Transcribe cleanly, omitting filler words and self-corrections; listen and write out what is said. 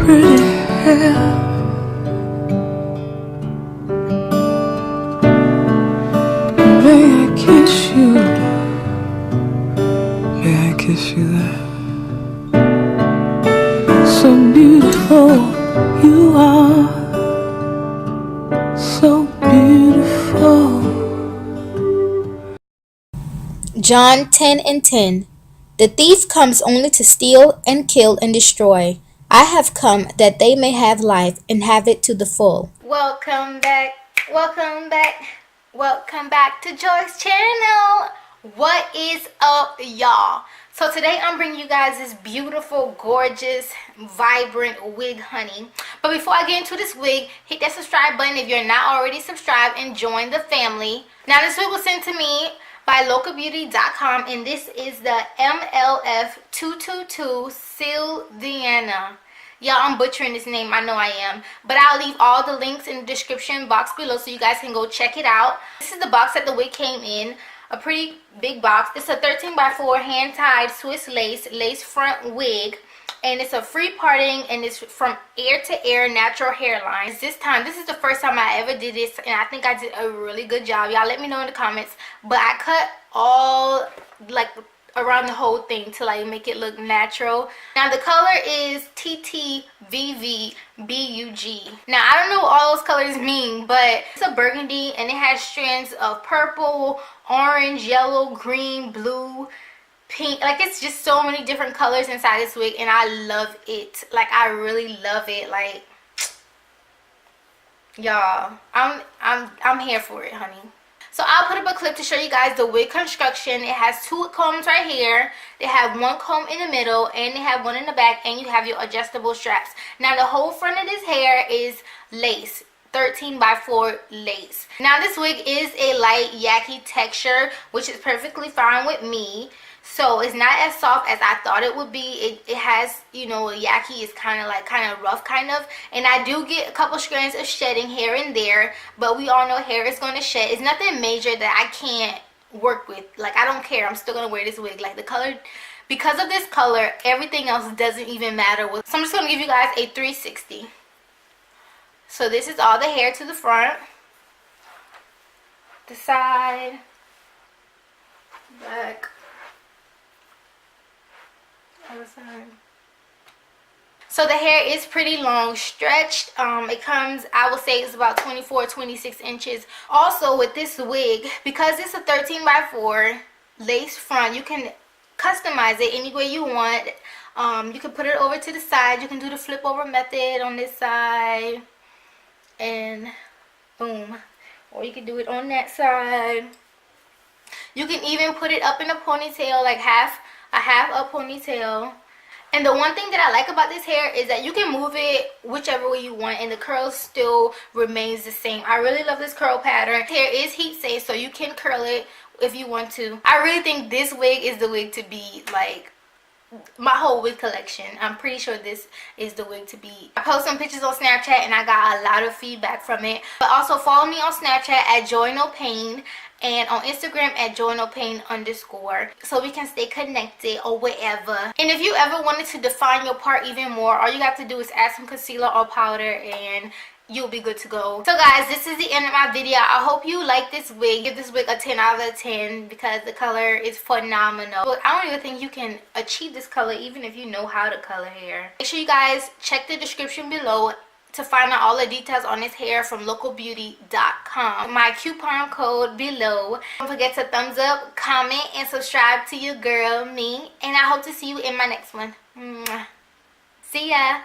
pretty hair. May I kiss you? May I kiss you there? So beautiful you are, so beautiful. John 10:10. The thief comes only to steal and kill and destroy. I have come that they may have life and have it to the full. Welcome back, welcome back, welcome back to Joy's channel. What is up, y'all? So today I'm bringing you guys this beautiful, gorgeous, vibrant wig, honey. But before I get into this wig, hit that subscribe button if you're not already subscribed and join the family. Now this wig was sent to me by Locobeauty.com, and this is the MLF222 SYLVANNA. Y'all, I'm butchering this name, I know I am, but I'll leave all the links in the description box below so you guys can go check it out. This is the box that the wig came in, a pretty big box. It's a 13x4 hand-tied Swiss lace front wig, and it's a free parting, and it's from ear to ear natural hairline. This is the first time I ever did this, and I think I did a really good job. Y'all let me know in the comments, but I cut all like around the whole thing to like make it look natural. Now the color is TTVVBUG. Now I don't know what all those colors mean, but it's a burgundy and it has strands of purple, orange, yellow, green, blue, pink. Like, it's just so many different colors inside this wig, and I love it. Like, I really love it. Like, y'all, I'm here for it, honey. So I'll put up a clip to show you guys the wig construction. It has two combs right here. They have one comb in the middle, and they have one in the back, and you have your adjustable straps. Now the whole front of this hair is lace, 13x4 lace. Now this wig is a light yaki texture, which is perfectly fine with me. So it's not as soft as I thought it would be. It has, you know, yaki is kind of rough, and I do get a couple strands of shedding here and there, but we all know hair is going to shed. It's nothing major that I can't work with. Like, I don't care, I'm still going to wear this wig. Like, the color, because of this color, everything else doesn't even matter. So I'm just going to give you guys a 360. So this is all the hair to the front, the side, back, other side. So the hair is pretty long, stretched. It comes, I would say it's about 24-26 inches. Also with this wig, because it's a 13x4 lace front, you can customize it any way you want. You can put it over to the side. You can do the flip over method on this side, and boom. Or you can do it on that side. You can even put it up in a ponytail, like a half up ponytail. And the one thing that I like about this hair is that you can move it whichever way you want, and the curl still remains the same. I really love this curl pattern. Hair is heat safe, so you can curl it if you want to. I really think this wig is the wig to be. Like, my whole wig collection, I'm pretty sure this is the wig to be. I post some pictures on Snapchat and I got a lot of feedback from it. But also follow me on Snapchat at JOY.NO_PAIN and on Instagram at JOY_NO_PAIN_, so we can stay connected or whatever. And if you ever wanted to define your part even more, all you got to do is add some concealer or powder and you'll be good to go. So guys, this is the end of my video. I hope you like this wig. Give this wig a 10 out of 10 because the color is phenomenal. But I don't even think you can achieve this color even if you know how to color hair. Make sure you guys check the description below to find out all the details on this hair from Locobeauty.com. My coupon code below. Don't forget to thumbs up, comment, and subscribe to your girl, me. And I hope to see you in my next one. Mwah. See ya.